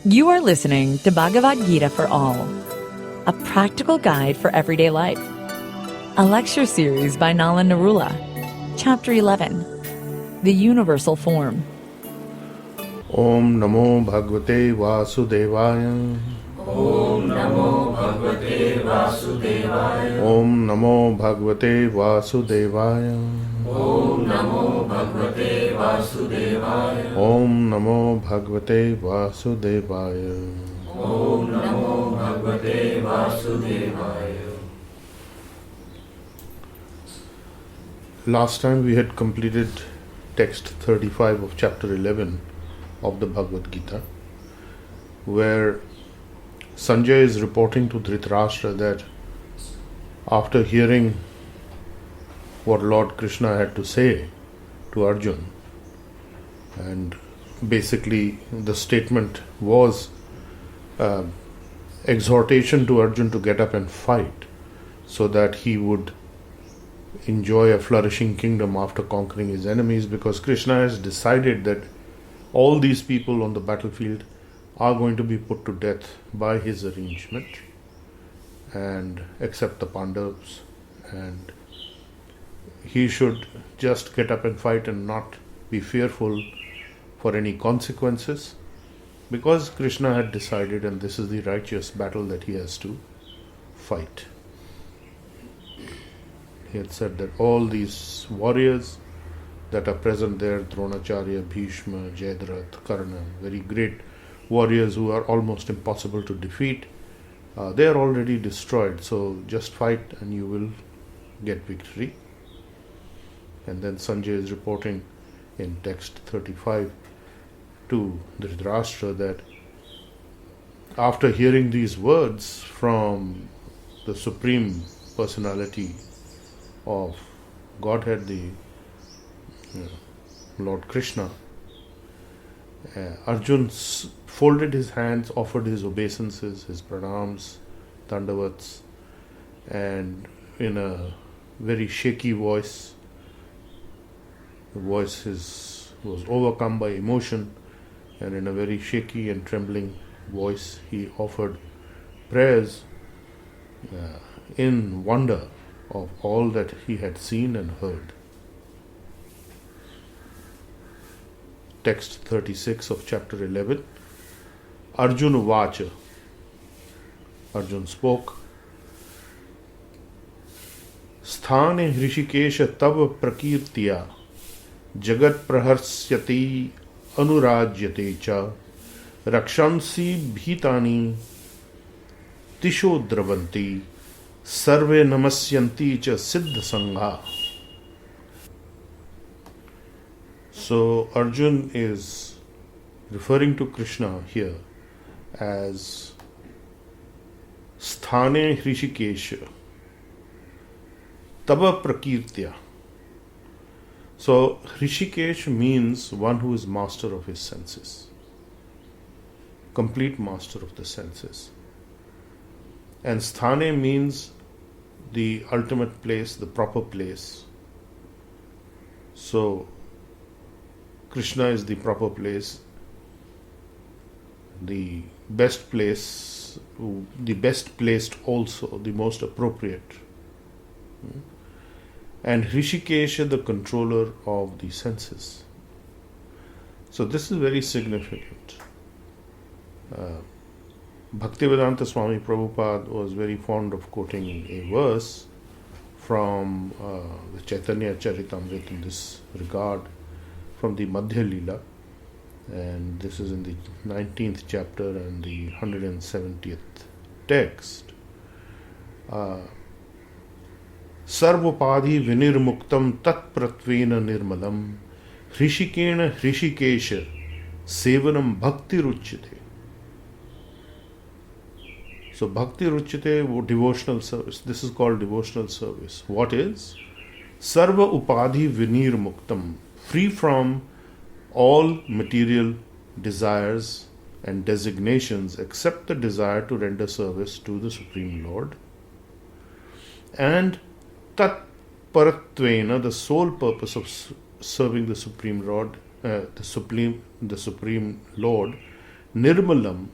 You are listening to Bhagavad Gita for All, a practical guide for everyday life. A lecture series by Nalan Narula. Chapter 11, The Universal Form. Om Namo Bhagavate Vasudevaya. Om Namo Bhagavate Vasudevaya. Om Namo Bhagavate Vasudevaya. Om Namo Bhagavate Vasudevaya. Om Namo Bhagavate Vasudevaya. Om Namo Bhagavate Vasudevaya. Last time we had completed text 35 of chapter 11 of the Bhagavad Gita, where Sanjay is reporting to Dhritarashtra that after hearing what Lord Krishna had to say to Arjun, and basically the statement was exhortation to Arjun to get up and fight so that he would enjoy a flourishing kingdom after conquering his enemies, because Krishna has decided that all these people on the battlefield are going to be put to death by his arrangement, and except the Pandavas, and he should just get up and fight and not be fearful for any consequences, because Krishna had decided, and this is the righteous battle that he has to fight. He had said that all these warriors that are present there, Dronacharya, Bhishma, Jayadratha, Karna, very great warriors who are almost impossible to defeat, they are already destroyed, so just fight and you will get victory. And then Sanjay is reporting in text 35 to Dhritarashtra that after hearing these words from the Supreme Personality of Godhead, the Lord Krishna, Arjun folded his hands, offered his obeisances, his pranams, dandavats, and in a very shaky voice, the voice was overcome by emotion, and in a very shaky and trembling voice he offered prayers in wonder of all that he had seen and heard. Text 36 of chapter 11. Arjuna Vacha. Arjun spoke. Sthane Hrishikesha Tava Prakirtiya Jagat Praharsyati Anurajyate Cha Rakshansi Bhitani Tisho Dravanti Sarve Namasyanti Cha Siddha Sangha. So Arjun is referring to Krishna here as Sthane Hrishikesha Tava Prakirtya. So Hrishikesh means one who is master of his senses, complete master of the senses. And Sthane means the ultimate place, the proper place. So Krishna is the proper place, the best place, the best placed also, the most appropriate. And Hrishikesha, the controller of the senses. So this is very significant. Bhaktivedanta Swami Prabhupada was very fond of quoting a verse from the Chaitanya Charitamrita in this regard, from the Madhya Leela, and this is in the 19th chapter and the 170th text. Sarvopadhi vinirmuktam tat pratvena nirmalam hrishikena hrishikesha sevanam bhakti ruchyate. So bhakti ruchyate, devotional service. This is called devotional service. What is? Sarva upadhi vinirmuktam, free from all material desires and designations except the desire to render service to the Supreme Lord. And tat paratvena, the sole purpose of serving the Supreme Lord, the Supreme Lord, nirmalam,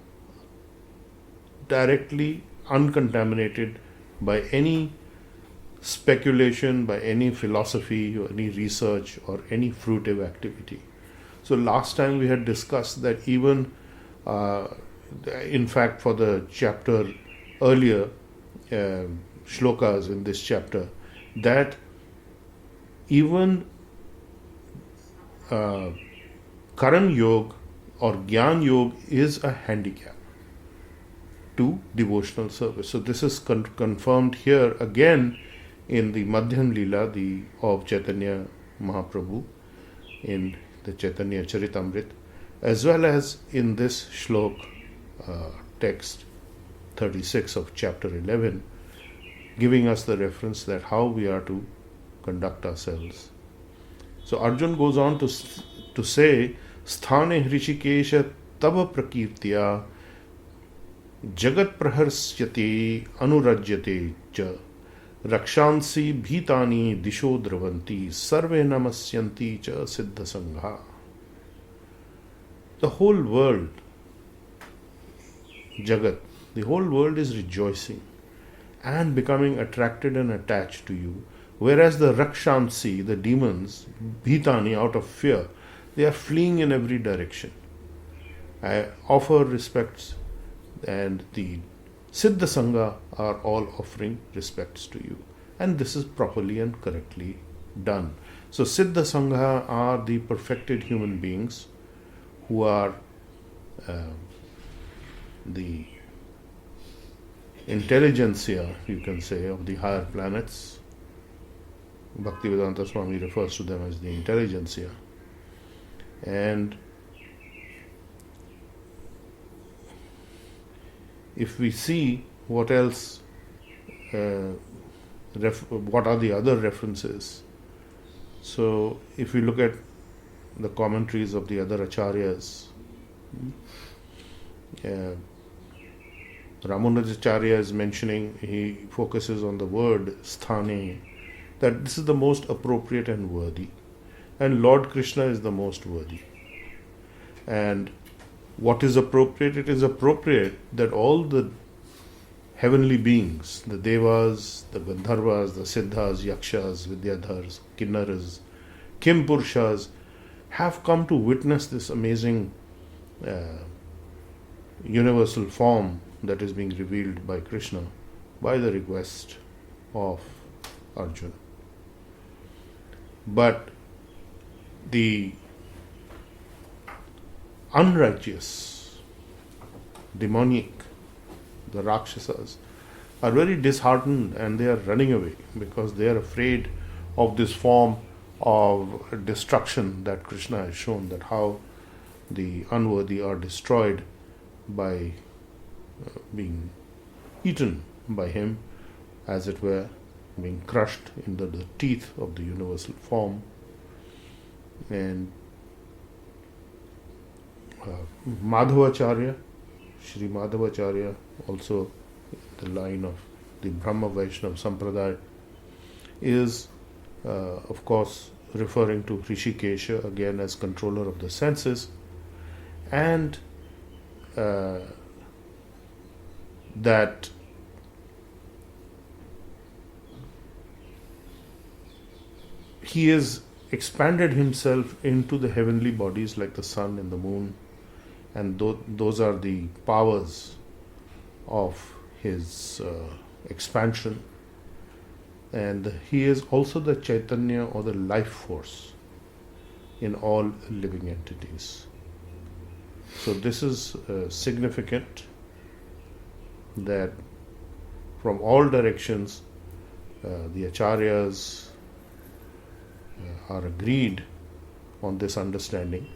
directly uncontaminated by any speculation, by any philosophy or any research or any fruitive activity. So last time we had discussed that even, in fact, for the chapter earlier, shlokas in this chapter, that even Karan Yoga or Gyan Yoga is a handicap to devotional service. So this is confirmed here again in the Madhyam Leela of Chaitanya Mahaprabhu in the Chaitanya Charitamrit, as well as in this shlok text 36 of chapter 11, giving us the reference that how we are to conduct ourselves. So Arjun goes on to say, Sthane Hrishikesha Tava Prakirtya Jagat Praharsyate Anurajyate Cha Rakshansi Bhitani Disho Dravanti Sarve Namasyanti Cha Siddha Sangha. The whole world, Jagat, the whole world is rejoicing and becoming attracted and attached to you. Whereas the Rakshansi, the demons, Bhitani, out of fear, they are fleeing in every direction. I offer respects, and the Siddha Sangha are all offering respects to you. And this is properly and correctly done. So Siddha Sangha are the perfected human beings who are the intelligentsia, you can say, of the higher planets. Bhaktivedanta Swami refers to them as the intelligentsia. And if we see what else, what are the other references? So if we look at the commentaries of the other acharyas, Ramanujacharya is mentioning, he focuses on the word sthane, that this is the most appropriate and worthy. And Lord Krishna is the most worthy. And what is appropriate? It is appropriate that all the heavenly beings, the Devas, the Gandharvas, the Siddhas, Yakshas, Vidyadhars, Kinnaras, Kim Purushas, have come to witness this amazing universal form that is being revealed by Krishna by the request of Arjuna. But the unrighteous, demonic, the Rakshasas, are very disheartened and they are running away because they are afraid of this form of destruction that Krishna has shown, that how the unworthy are destroyed by being eaten by him, as it were, being crushed in the teeth of the universal form. And Madhavacharya, Sri Madhavacharya, also the line of the Brahma Vaishnava Sampradaya, is of course referring to Hrishikesha again as controller of the senses, and that he has expanded himself into the heavenly bodies like the sun and the moon, and those are the powers of his expansion. And he is also the Chaitanya, or the life force in all living entities. So this is significant, that from all directions the acharyas are agreed on this understanding,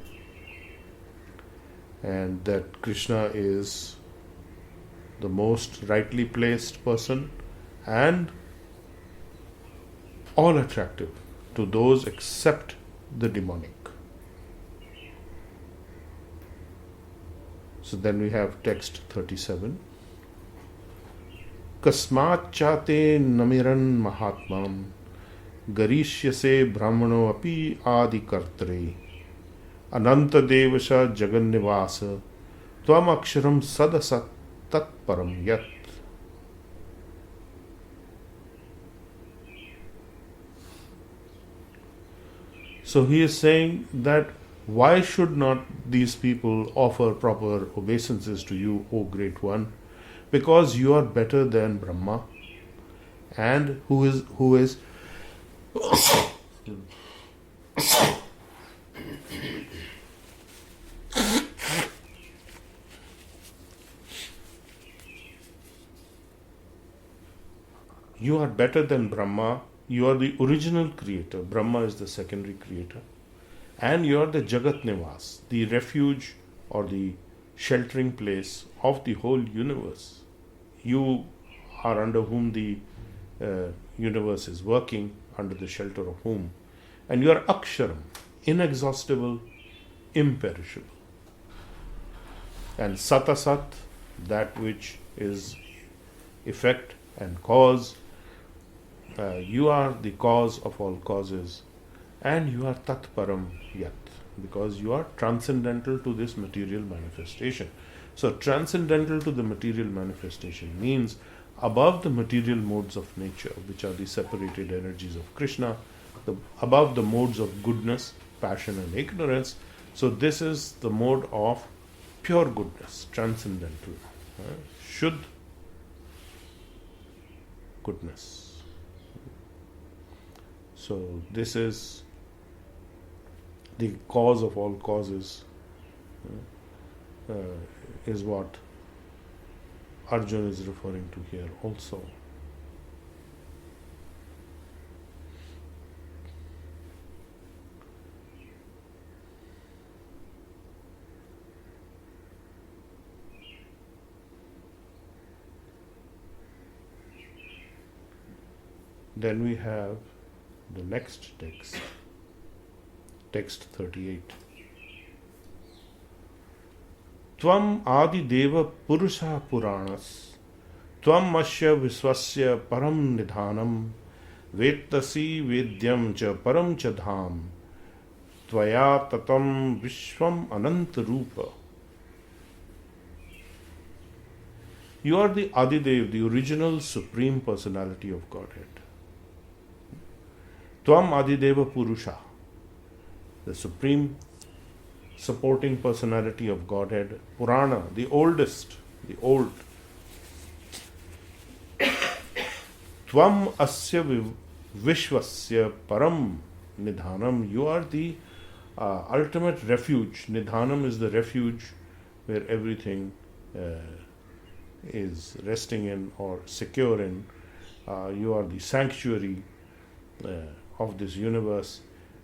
and that Krishna is the most rightly placed person and all attractive to those except the demonic. So then we have text 37. Kasmat chate namiran mahatmam garishyase brahmano api adi kartre ananta devasha jagannivasa Tvam aksharam sadasat tat param yat. So he is saying that why should not these people offer proper obeisances to you, O Great One? Because you are better than Brahma, and who is you are better than Brahma. You are the original creator. Brahma is the secondary creator. And you are the Jagat Nivas, the refuge or the sheltering place of the whole universe. You are under whom the universe is working, under the shelter of whom. And you are Aksharam, inexhaustible, imperishable. And Satasat, that which is effect and cause. You are the cause of all causes, and you are Tat Param Yat, because you are transcendental to this material manifestation. So, transcendental to the material manifestation means above the material modes of nature, which are the separated energies of Krishna, above the modes of goodness, passion, and ignorance. So, this is the mode of pure goodness, transcendental, Shuddh goodness. So this is the cause of all causes, is what Arjuna is referring to here also. Then we have the next text, text 38. Tvam Adideva Purusha Puranas, Tvam Asya Viswasya Param Nidhanam, Vettasi Vedyam Cha Param Cha Dham, Tvaya Tatam Vishwam Ananta Rupa. You are the Adidev, the original Supreme Personality of Godhead. Tvam Adideva Purusha, the Supreme supporting personality of Godhead. Purana, the oldest, the old. Tvam Asya Vishwasya Param Nidhanam, you are the ultimate refuge. Nidhanam is the refuge where everything is resting in or secure in. You are the sanctuary of this universe.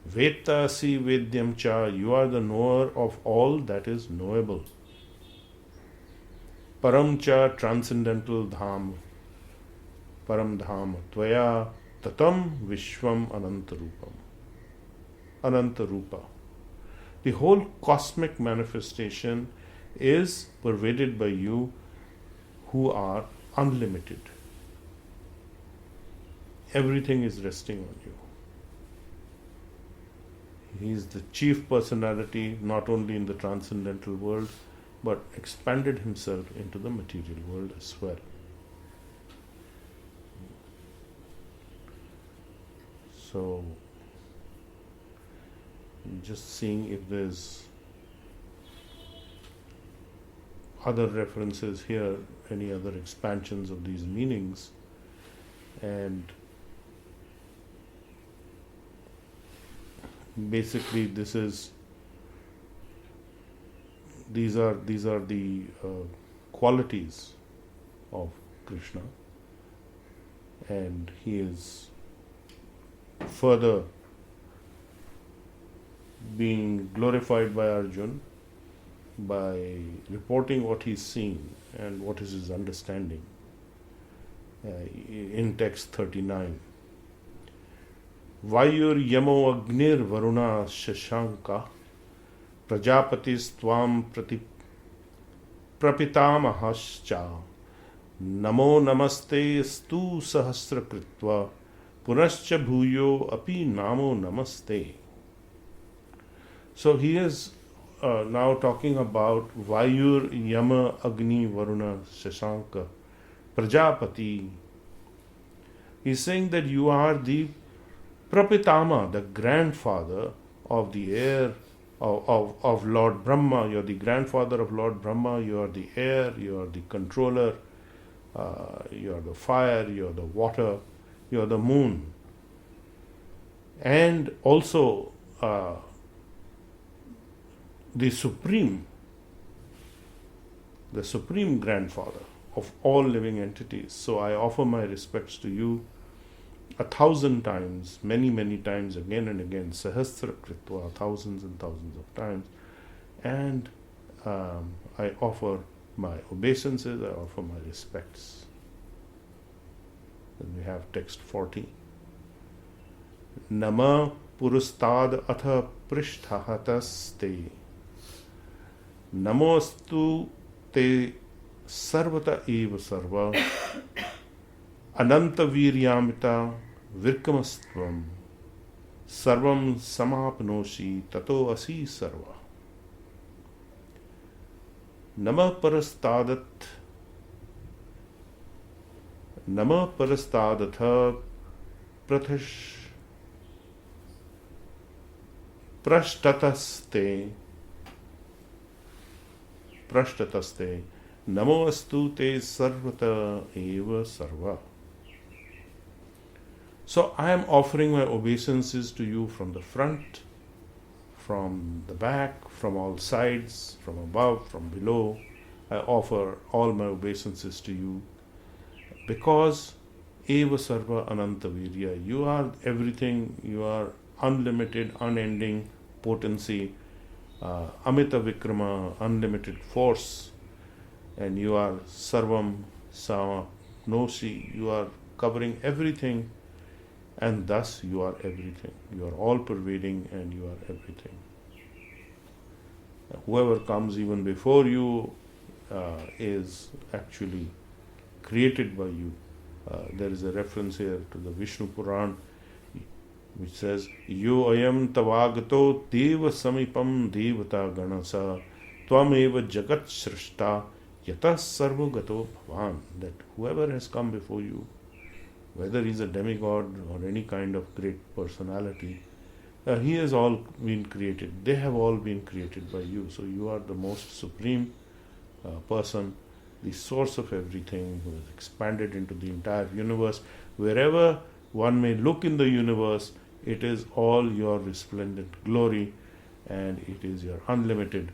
Vettasi Vedyam Cha, you are the knower of all that is knowable. Param Cha, transcendental Dham, Param Dham, Tvaya Tatam Vishwam Anantarupam. Anantarupa. The whole cosmic manifestation is pervaded by you who are unlimited. Everything is resting on you. He is the chief personality not only in the transcendental world but expanded himself into the material world as well. So, just seeing if there's other references here, any other expansions of these meanings, and basically these are the qualities of Krishna, and he is further being glorified by Arjuna by reporting what he's seeing and what is his understanding in text 39. Vayur Yamo Agnir Varuna Shashanka Prajapatis Tvam Prapitamahascha Namo Namaste Stu Sahasra Kritva Punascha Bhuyo Api Namo Namaste. So he is now talking about Vayur, Yama, Agni, Varuna, Shashanka, Prajapati. He's saying that you are the Prapitama, the grandfather of the heir of Lord Brahma. You are the grandfather of Lord Brahma. You are the heir. You are the controller. You are the fire. You are the water. You are the moon. And also the supreme grandfather of all living entities. So I offer my respects to you 1,000 times, many times, again and again, sahasra kritva, thousands and thousands of times. And I offer my obeisances, I offer my respects. Then we have text 40. Nama purustad atha prishthahatas Namostu te sarvata eva sarva ananta viryamita virkamastvam sarvam samapnoshi tato asi sarva. Nama parastadatha prashtataste namoastu te sarvata eva sarva. So I am offering my obeisances to you from the front, from the back, from all sides, from above, from below. I offer all my obeisances to you because eva sarva ananta virya. You are everything. You are unlimited, unending potency, amita vikrama, unlimited force, and you are sarvam sama nosi. You are covering everything, and thus you are everything. You are all pervading, and you are everything. Whoever comes even before you is actually created by you. There is a reference here to the Vishnu Puran, which says, Yo ayam tavagato deva samipam devata ganasa tvam eva jagat shrishta yata sarvagato bhavan. That whoever has come before you, whether he's a demigod or any kind of great personality, he has all been created. They have all been created by you. So you are the most supreme person, the source of everything, who has expanded into the entire universe. Wherever one may look in the universe, it is all your resplendent glory, and it is your unlimited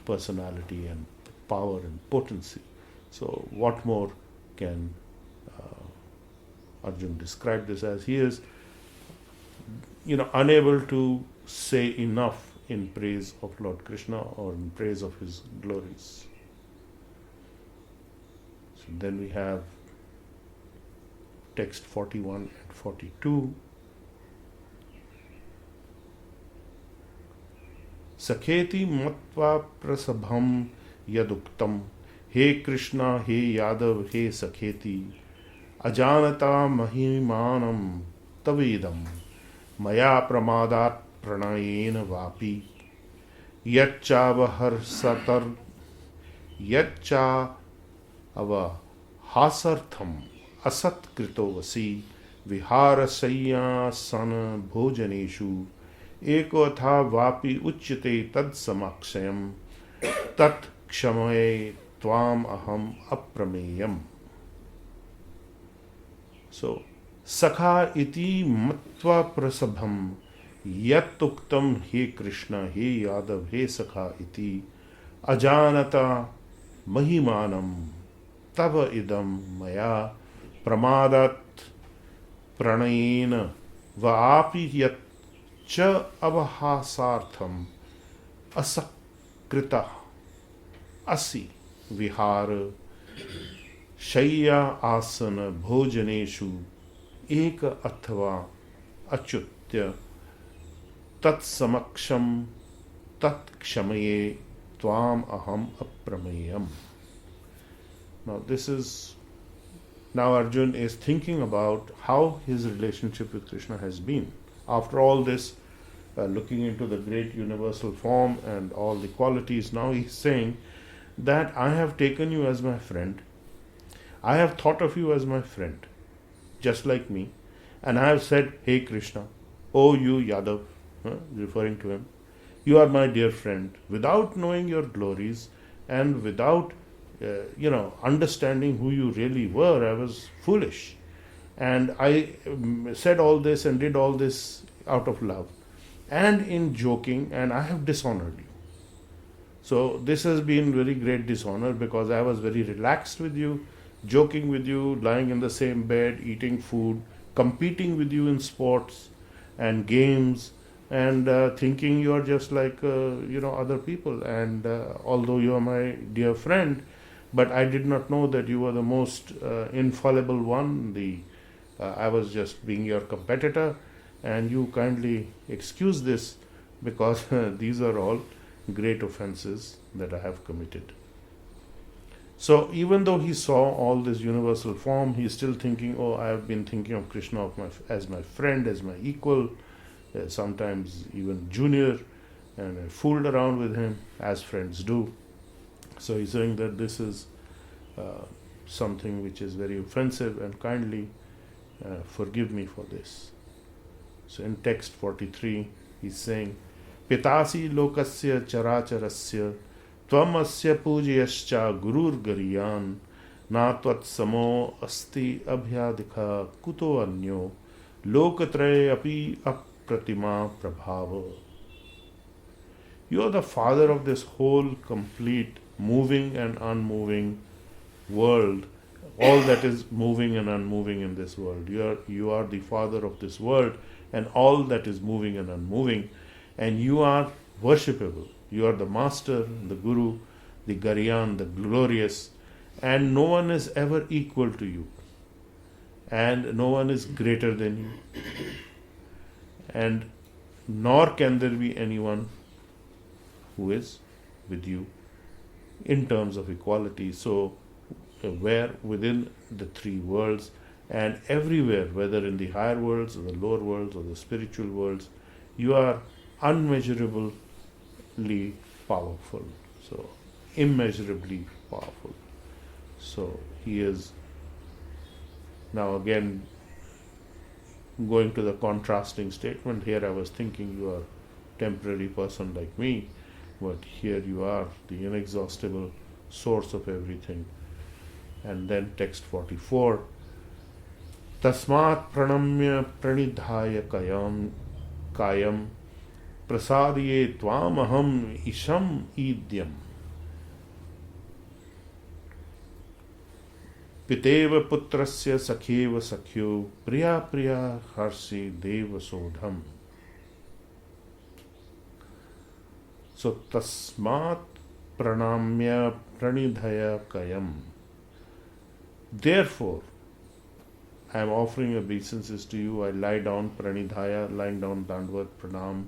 personality and power and potency. So what more can Arjun describe this as? He is unable to say enough in praise of Lord Krishna or in praise of his glories. So then we have text 41 and 42. Sakheti matva prasabham yaduktam he Krishna he Yadav he Sakheti ajanata mahimanam tavedam maya pramadat pranayena vapi yachavahar hasartham asat kritovasi viharasaya sana bhojaneshu eko atha vapi uchyate tad samakshayam tat kshamaye tvam aham aprameyam. So, sakha iti matva prasabham yatuktam he Krishna he Yadav he sakha iti ajanata mahimanam tava idam maya pramadat pranayena vaapi yat cha avahasartham asakrita asi vihara shayya asana bhojaneshu eka athva achyutya tat samaksham tat kshamaye tvam aham aprameyam. Now Arjun is thinking about how his relationship with Krishna has been. After all this looking into the great universal form and all the qualities. Now he's saying that I have taken you as my friend. I have thought of you as my friend, just like me. And I have said, hey Krishna, oh you Yadav, referring to him, you are my dear friend. Without knowing your glories and without, understanding who you really were, I was foolish. And I said all this and did all this out of love and in joking, and I have dishonored you. So this has been very great dishonor, because I was very relaxed with you, joking with you, lying in the same bed, eating food, competing with you in sports and games, and thinking you are just like other people. And although you are my dear friend, but I did not know that you were the most infallible one. I was just being your competitor, and you kindly excuse this, because these are all great offenses that I have committed. So even though he saw all this universal form, he is still thinking, oh, I have been thinking of Krishna as my friend, as my equal, sometimes even junior, and I fooled around with him as friends do. So he's saying that this is something which is very offensive, and kindly forgive me for this. So in text 43, he's saying, Pitasi lokasya characharasya tvam asya pujayascha gurur gariyan na tvat samo asti abhyadikha kuto anyo lokatraye api apratima prabhava. You are the father of this whole complete moving and unmoving world, all that is moving and unmoving in this world. You are the father of this world and all that is moving and unmoving, and you are worshipable. You are the master, the guru, the Gariyan, the glorious, and no one is ever equal to you, and no one is greater than you, and nor can there be anyone who is with you in terms of equality. So where within the three worlds and everywhere, whether in the higher worlds or the lower worlds or the spiritual worlds, you are unmeasurably powerful, so immeasurably powerful. So he is now again going to the contrasting statement. Here I was thinking you are a temporary person like me, but here you are the inexhaustible source of everything. And then text 44, Tasmat pranamya pranidhaya kayam prasadiye tvamaham isham idyam piteva putrasya sakheva sakhyo priya priya harsi deva sodham. So tasmat pranamya pranidhaya kayam. Therefore, I am offering obeisances to you. I lie down pranidhaya, lying down dandvat pranam,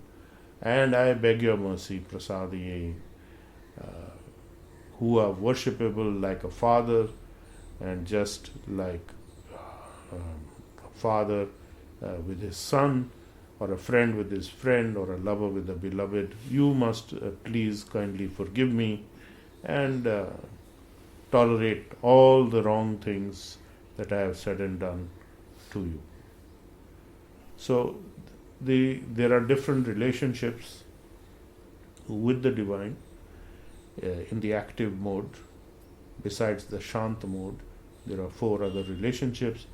and I beg your mercy, prasadiye, who are worshipable like a father, and just like a father with his son, or a friend with his friend, or a lover with a beloved. You must please kindly forgive me and tolerate all the wrong things that I have said and done to you. So there are different relationships with the divine in the active mode. Besides the Shanta mode, there are 4 other relationships: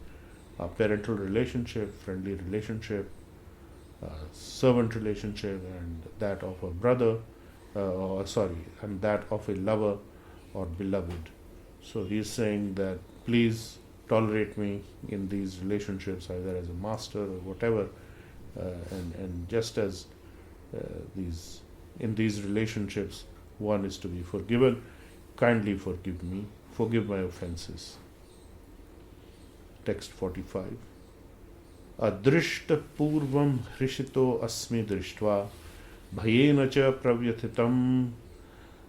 a parental relationship, friendly relationship, servant relationship, and that of a brother, and that of a lover or beloved. So he is saying that please tolerate me in these relationships, either as a master or whatever, and just as in these relationships one is to be forgiven, kindly forgive me, forgive my offenses. Text 45. Adrishta purvam hrishito asmi drishtva bhayena cha pravyathitam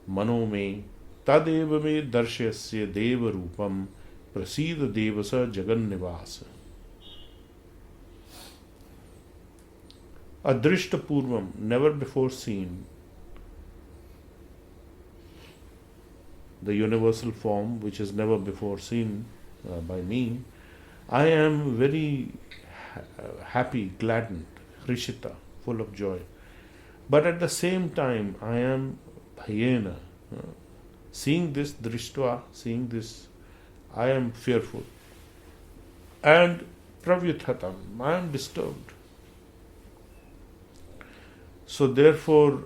mano me tadeva me darshasya deva rupam prasida devasa jagan nivasa. Adrishta Purvam, never before seen, the universal form which is never before seen by me. I am very happy, gladdened, Hrishita, full of joy. But at the same time, I am bhayena. Seeing this drishtva, seeing this, I am fearful. And pravyuthatam, I am disturbed. So therefore,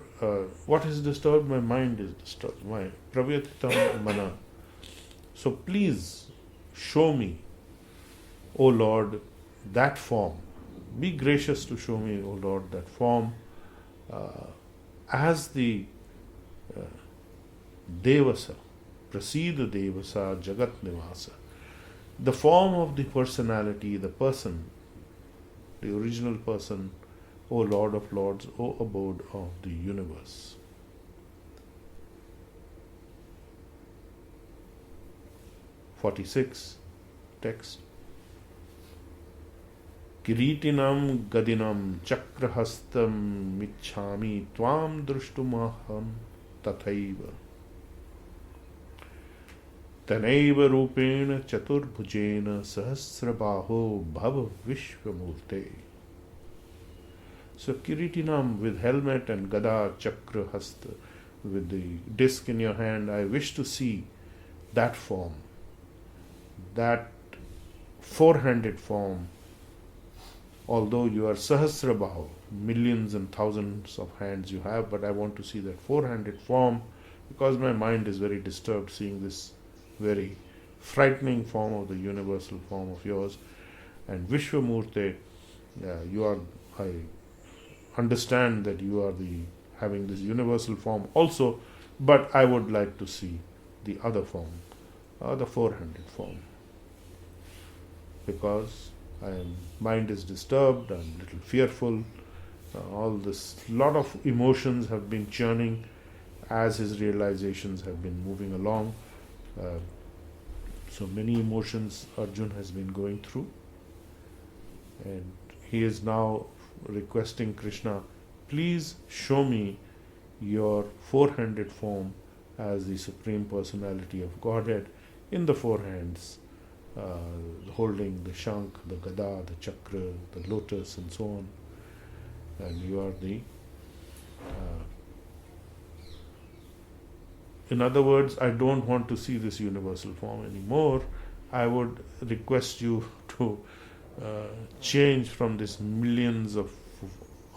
what is disturbed? My mind is disturbed. My pravyuthatam mana. So please show me, O Lord, that form. Be gracious to show me, O Lord, that form as the Devasa, Prasida Devasa, Jagat Nivasa. The form of the personality, the person, the original person, O Lord of Lords, O abode of the universe. (46) Text. Kiritinam gadinam chakrahastam michhami tvam drushtumaham tathaiva. Tanaiva rupena chaturbhujena sahasrabaho bhava vishvamurte. So Kiritinam, with helmet and gada, chakra, hasta, with the disc in your hand, I wish to see that form, that four-handed form. Although you are Sahasrabahu, millions and thousands of hands you have, but I want to see that four-handed form because my mind is very disturbed seeing this very frightening form of the universal form of yours. And Vishwamurte, I understand that you are having this universal form also, but I would like to see the other form, the four-handed form, because mind is disturbed, I'm a little fearful. All this, lot of emotions have been churning as his realizations have been moving along. So many emotions Arjun has been going through, and he is now requesting Krishna, please show me your four-handed form as the Supreme Personality of Godhead in the four hands, holding the Shankh, the Gada, the Chakra, the Lotus, and so on. And you are in other words, I don't want to see this universal form anymore. I would request you to change from this millions of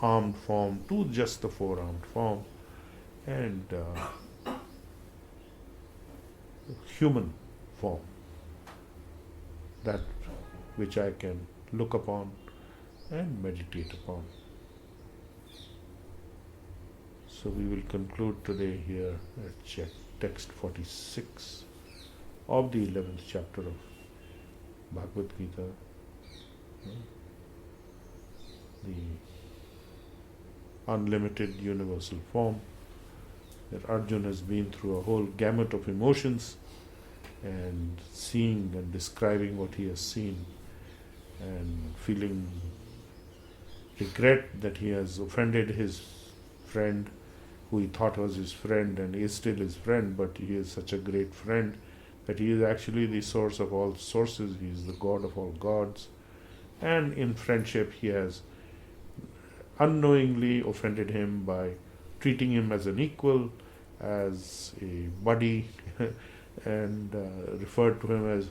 armed form to just the four-armed form and human form, that which I can look upon and meditate upon. So we will conclude today here at text 46 of the 11th chapter of Bhagavad Gita, the unlimited universal form, that Arjuna has been through a whole gamut of emotions and seeing and describing what he has seen and feeling regret that he has offended his friend who he thought was his friend and is still his friend, but he is such a great friend that he is actually the source of all sources, he is the God of all gods, and in friendship he has unknowingly offended him by treating him as an equal, as a buddy, and referred to him as,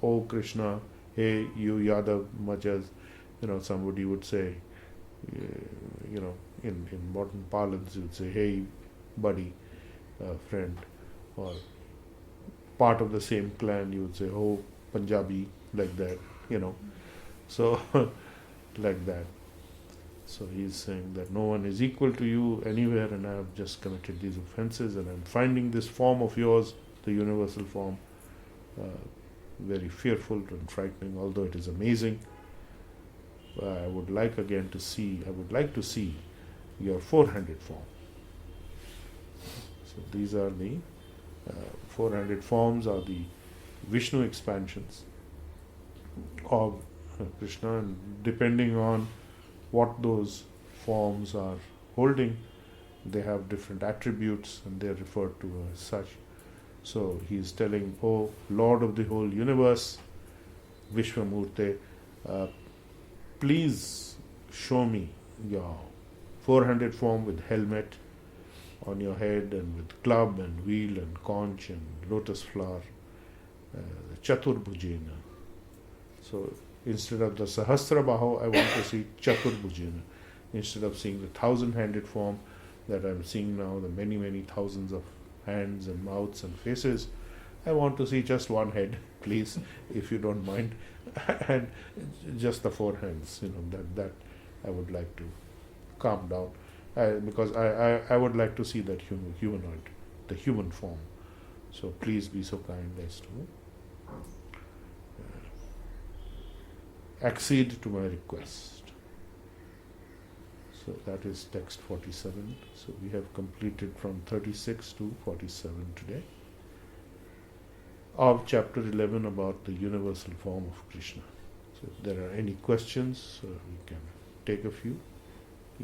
oh Krishna, hey you Yadav Majas, somebody would say, in modern parlance you would say, hey buddy, friend, or part of the same clan you would say, oh Punjabi, like that, so like that. So he is saying that no one is equal to you anywhere, and I have just committed these offenses, and I am finding this form of yours, the universal form, very fearful and frightening, although it is amazing. I would like to see your four-handed form. So these are the four-handed forms are the Vishnu expansions of Krishna, and depending on what those forms are holding, they have different attributes and they are referred to as such. So he is telling, "Oh Lord of the whole universe, Vishwamurte, please show me your four-handed form with helmet on your head and with club and wheel and conch and lotus flower, Chaturbhujena." So instead of the Sahasra Baho, I want to see Chaturbhujena. Instead of seeing the 1,000-handed form that I'm seeing now, the many, many thousands of hands and mouths and faces, I want to see just one head, please, if you don't mind, and just the four hands. That I would like to calm down, because I would like to see that humanoid, the human form. So please be so kind as to accede to my request. So that is text 47. So we have completed from 36 to 47 today of chapter 11 about the universal form of Krishna. So if there are any questions, we can take a few.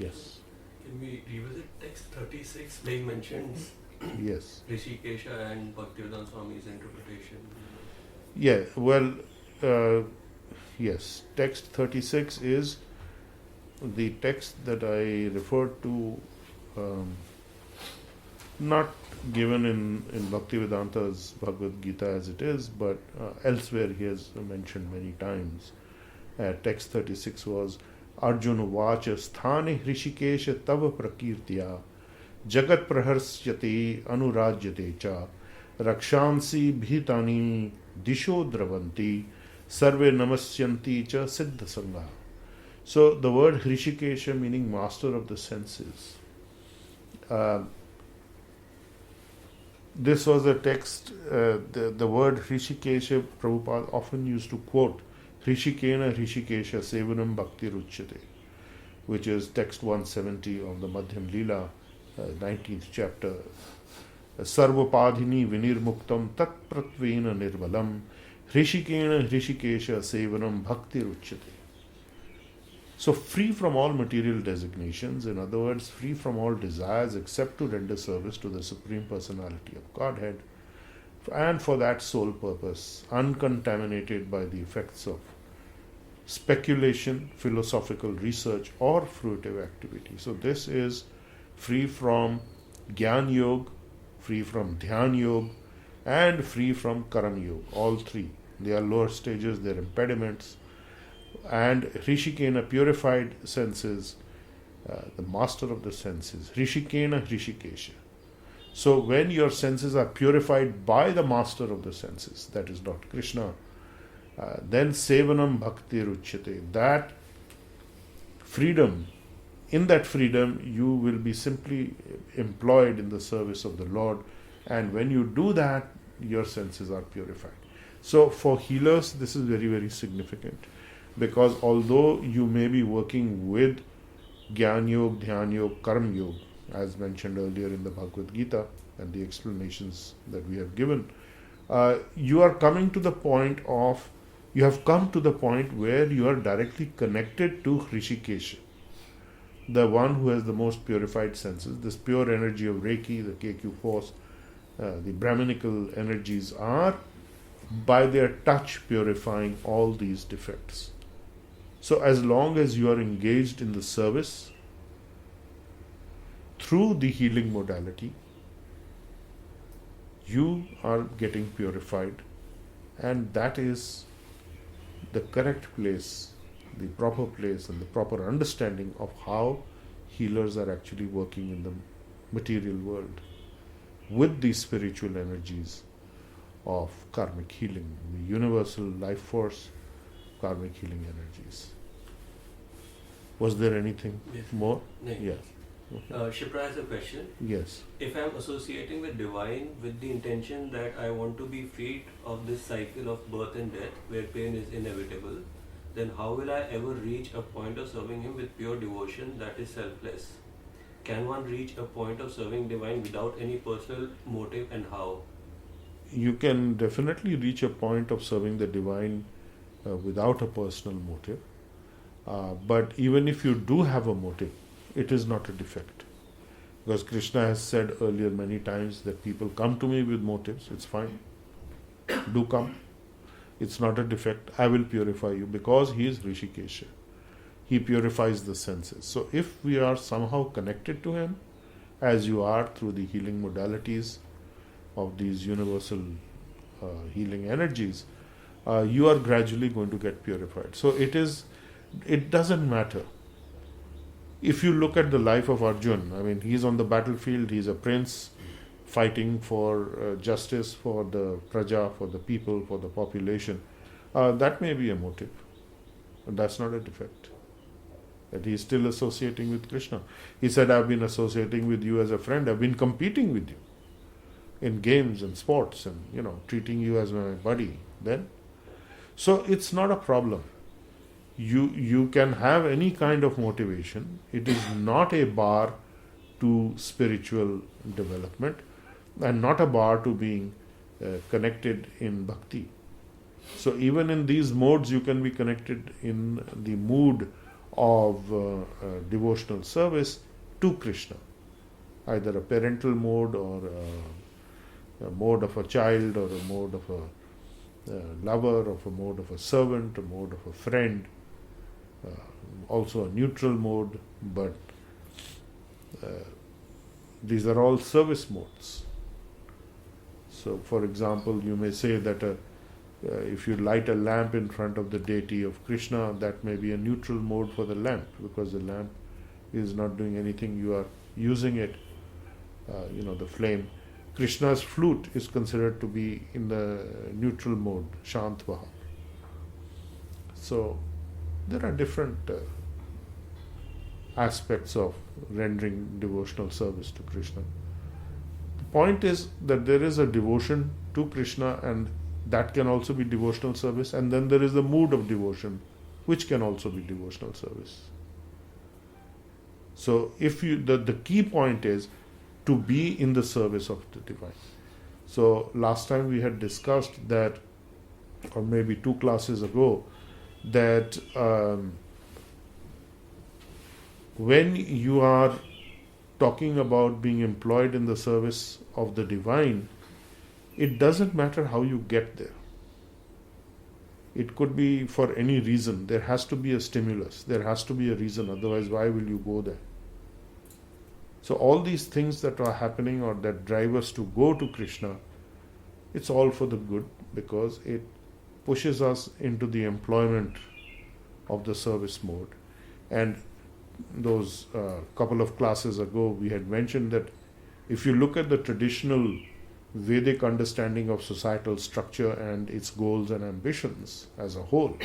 Yes. Can we revisit text 36 where he mentions Yes. Rishikesha and Bhaktivedanta Swami's interpretation? Yeah, well, yes, text 36 is the text that I referred to, not given in Bhaktivedanta's Bhagavad Gita as it is, but elsewhere he has mentioned many times. Text 36 was Arjuna Vacha Sthane Hrishikesha Tava Prakirtiya Jagat Praharsyate Anurajyate Cha Rakshansi Bhitani Disho Dravanti Sarve Namasyanti Cha Siddha Sangha. So the word Hrishikesha, meaning master of the senses. This was a text, the word Hrishikesha, Prabhupada often used to quote, Hrishikena Hrishikesha Sevanam Bhakti Ruchyate, which is text 170 of the Madhyam Leela, 19th chapter. Sarvapadhini Vinirmuktam Tat Pratvena Nirvalam Hrishikena Hrishikesha Sevanam Bhakti Ruchyate. So free from all material designations, in other words, free from all desires except to render service to the Supreme Personality of Godhead, and for that sole purpose, uncontaminated by the effects of speculation, philosophical research, or fruitive activity. So this is free from Gyan Yoga, free from Dhyan Yoga, and free from Karan Yoga. All three. They are lower stages, they are impediments. And Hrishikena, purified senses, the master of the senses. Hrishikena Hrishikesha. So when your senses are purified by the master of the senses, that is Lord Krishna, then Sevanam Bhakti Ruchyate. That freedom, in that freedom you will be simply employed in the service of the Lord, and when you do that, your senses are purified. So for healers, this is very, very significant. Because although you may be working with Gyan Yoga, Dhyan Yoga, Karma Yoga, as mentioned earlier in the Bhagavad Gita and the explanations that we have given, you have come to the point where you are directly connected to Hrishikesha, the one who has the most purified senses. This pure energy of Reiki, the KQ force, the Brahminical energies are, by their touch, purifying all these defects. So as long as you are engaged in the service through the healing modality, you are getting purified, and that is the correct place, the proper place, and the proper understanding of how healers are actually working in the material world with the spiritual energies of karmic healing, the universal life force, karmic healing energies. Was there anything more? No. Yes. Shipra has a question. Yes. If I am associating the divine with the intention that I want to be freed of this cycle of birth and death where pain is inevitable, then how will I ever reach a point of serving him with pure devotion that is selfless? Can one reach a point of serving divine without any personal motive, and how? You can definitely reach a point of serving the divine without a personal motive. But even if you do have a motive, it is not a defect. Because Krishna has said earlier many times that people come to me with motives, it's fine. Do come. It's not a defect. I will purify you because he is Rishikesha. He purifies the senses. So if we are somehow connected to him, as you are through the healing modalities of these universal healing energies, you are gradually going to get purified. So it doesn't matter. If you look at the life of Arjun, I mean, he's on the battlefield, he's a prince fighting for justice, for the praja, for the people, for the population. That may be a motive, but that's not a defect. That he's still associating with Krishna. He said, I've been associating with you as a friend, I've been competing with you in games and sports and, treating you as my buddy. Then, so it's not a problem. You can have any kind of motivation. It is not a bar to spiritual development and not a bar to being connected in bhakti. So even in these modes, you can be connected in the mood of devotional service to Krishna, either a parental mode or a mode of a child or a mode of a lover, of a mode of a servant, a mode of a friend, also a neutral mode, but these are all service modes. So for example, you may say that if you light a lamp in front of the deity of Krishna, that may be a neutral mode for the lamp, because the lamp is not doing anything, you are using it, the flame. Krishna's flute is considered to be in the neutral mode, Shantvaha. So there are different aspects of rendering devotional service to Krishna. The point is that there is a devotion to Krishna, and that can also be devotional service, and then there is the mood of devotion, which can also be devotional service. So the key point is to be in the service of the divine. So last time we had discussed that, or maybe 2 classes ago, that when you are talking about being employed in the service of the divine, it doesn't matter how you get there. It could be for any reason. There has to be a stimulus. There has to be a reason. Otherwise, why will you go there? So all these things that are happening or that drive us to go to Krishna, it's all for the good, because it pushes us into the employment of the service mode. And those couple of classes ago, we had mentioned that if you look at the traditional Vedic understanding of societal structure and its goals and ambitions as a whole,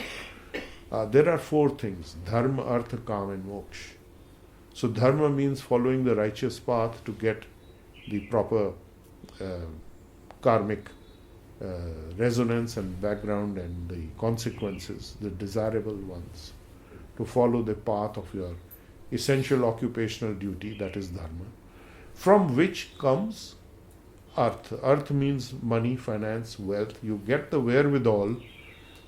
there are 4 things: dharma, artha, kam, and moksha. So dharma means following the righteous path to get the proper karmic resonance and background and the consequences, the desirable ones, to follow the path of your essential occupational duty, that is dharma, from which comes artha. Artha means money, finance, wealth. You get the wherewithal,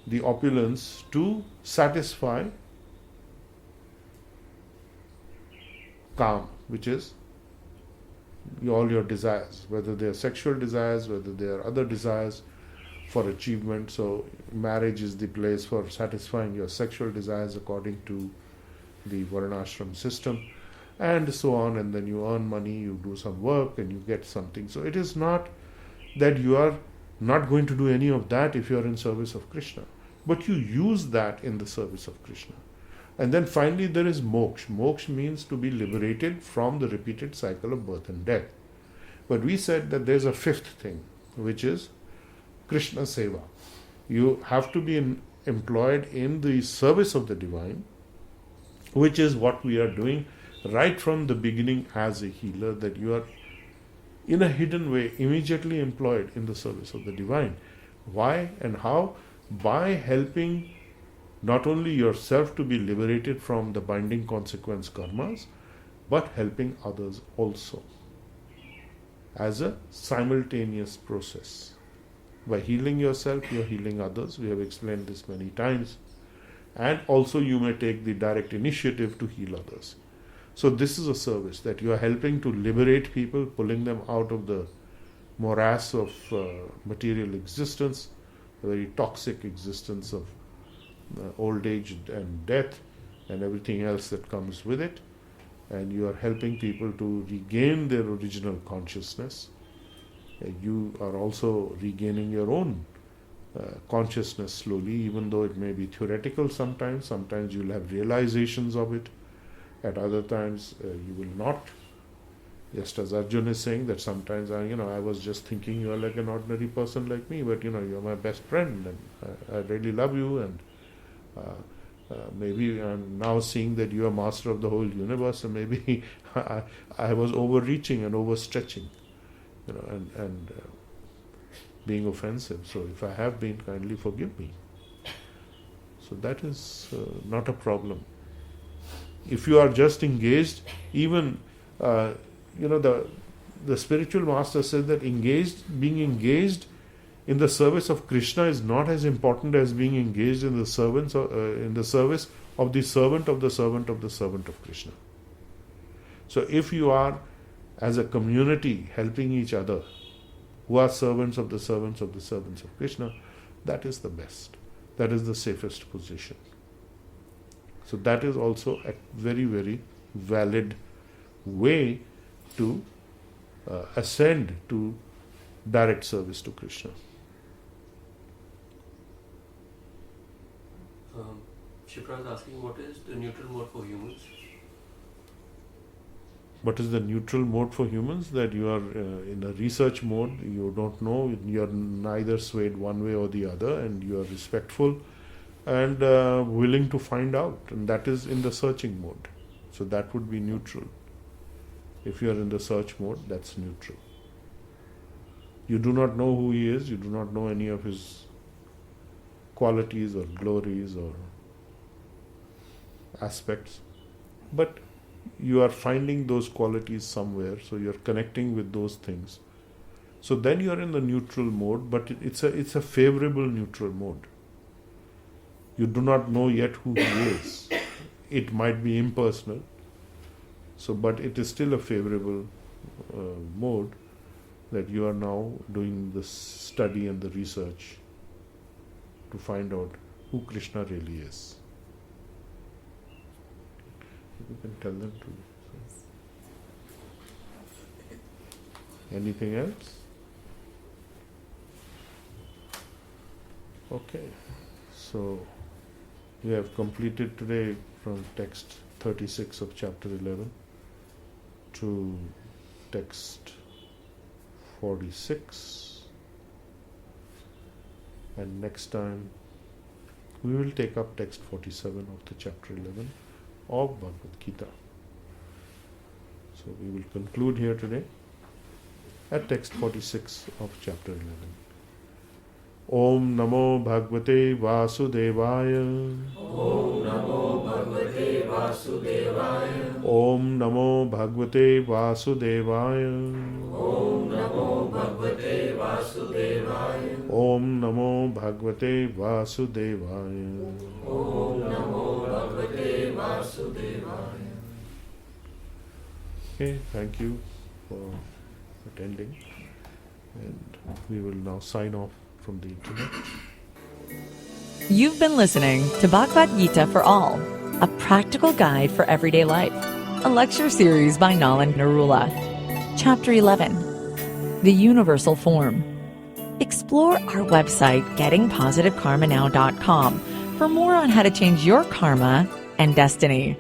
the opulence to satisfy kam, which is all your desires, whether they are sexual desires, whether they are other desires for achievement. So marriage is the place for satisfying your sexual desires according to the varnashram system, and so on. And then you earn money, you do some work, and you get something. So it is not that you are not going to do any of that if you are in service of Krishna, but you use that in the service of Krishna. And then finally there is moksha. Moksha means to be liberated from the repeated cycle of birth and death. But we said that there's a 5th thing, which is Krishna Seva. You have to be employed in the service of the divine, which is what we are doing right from the beginning as a healer, that you are in a hidden way immediately employed in the service of the divine. Why and how? By helping not only yourself to be liberated from the binding consequence karmas, but helping others also, as a simultaneous process. By healing yourself, you are healing others. We have explained this many times. And also you may take the direct initiative to heal others. So this is a service that you are helping to liberate people, pulling them out of the morass of material existence, a very toxic existence of old age and death and everything else that comes with it. And you are helping people to regain their original consciousness. You are also regaining your own consciousness slowly, even though it may be theoretical sometimes. Sometimes you'll have realizations of it. At other times you will not. Just as Arjun is saying that sometimes I was just thinking you are like an ordinary person like me, but you're my best friend and I really love you, and maybe I'm now seeing that you are master of the whole universe, and maybe I was overreaching and overstretching, and being offensive. So if I have been, kindly forgive me. So that is not a problem. If you are just engaged, even the spiritual master said that being engaged in the service of Krishna is not as important as being engaged in the service of the servant of the servant of the servant of Krishna. So if you are, as a community, helping each other, who are servants of the servants of the servants of Krishna, that is the best. That is the safest position. So that is also a very, very valid way to ascend to direct service to Krishna. Shipra is asking, what is the neutral mode for humans? What is the neutral mode for humans? That you are in a research mode, you don't know, you are neither swayed one way or the other, and you are respectful and willing to find out, and that is in the searching mode. So that would be neutral. If you are in the search mode, that's neutral. You do not know who he is, you do not know any of his qualities or glories or aspects, but you are finding those qualities somewhere, so you are connecting with those things. So then you are in the neutral mode, but it's a favorable neutral mode. You do not know yet who he is. It might be impersonal, but it is still a favorable mode, that you are now doing the study and the research to find out who Krishna really is. You can tell them to. Anything else? Okay. So we have completed today from text 36 of chapter 11 to text 46, and next time we will take up text 47 of the chapter 11 of Bhagavad Gita. So we will conclude here today at text 46 of chapter 11. Om Namo Bhagavate Vasudevaya. Om Namo Bhagavate Vasudevaya. Om Namo Bhagavate Vasudevaya. Om Namo Bhagavate Vasudevaya. Om Namo Bhagavate Vasudevaya. Om Namo Bhagavate Vasudevaya. Okay, thank you for attending, and we will now sign off from the internet. You've been listening to Bhagavad Gita for All, a practical guide for everyday life. A lecture series by Nalan Narula. Chapter 11, The Universal Form. Explore our website, gettingpositivekarmanow.com, for more on how to change your karma and destiny.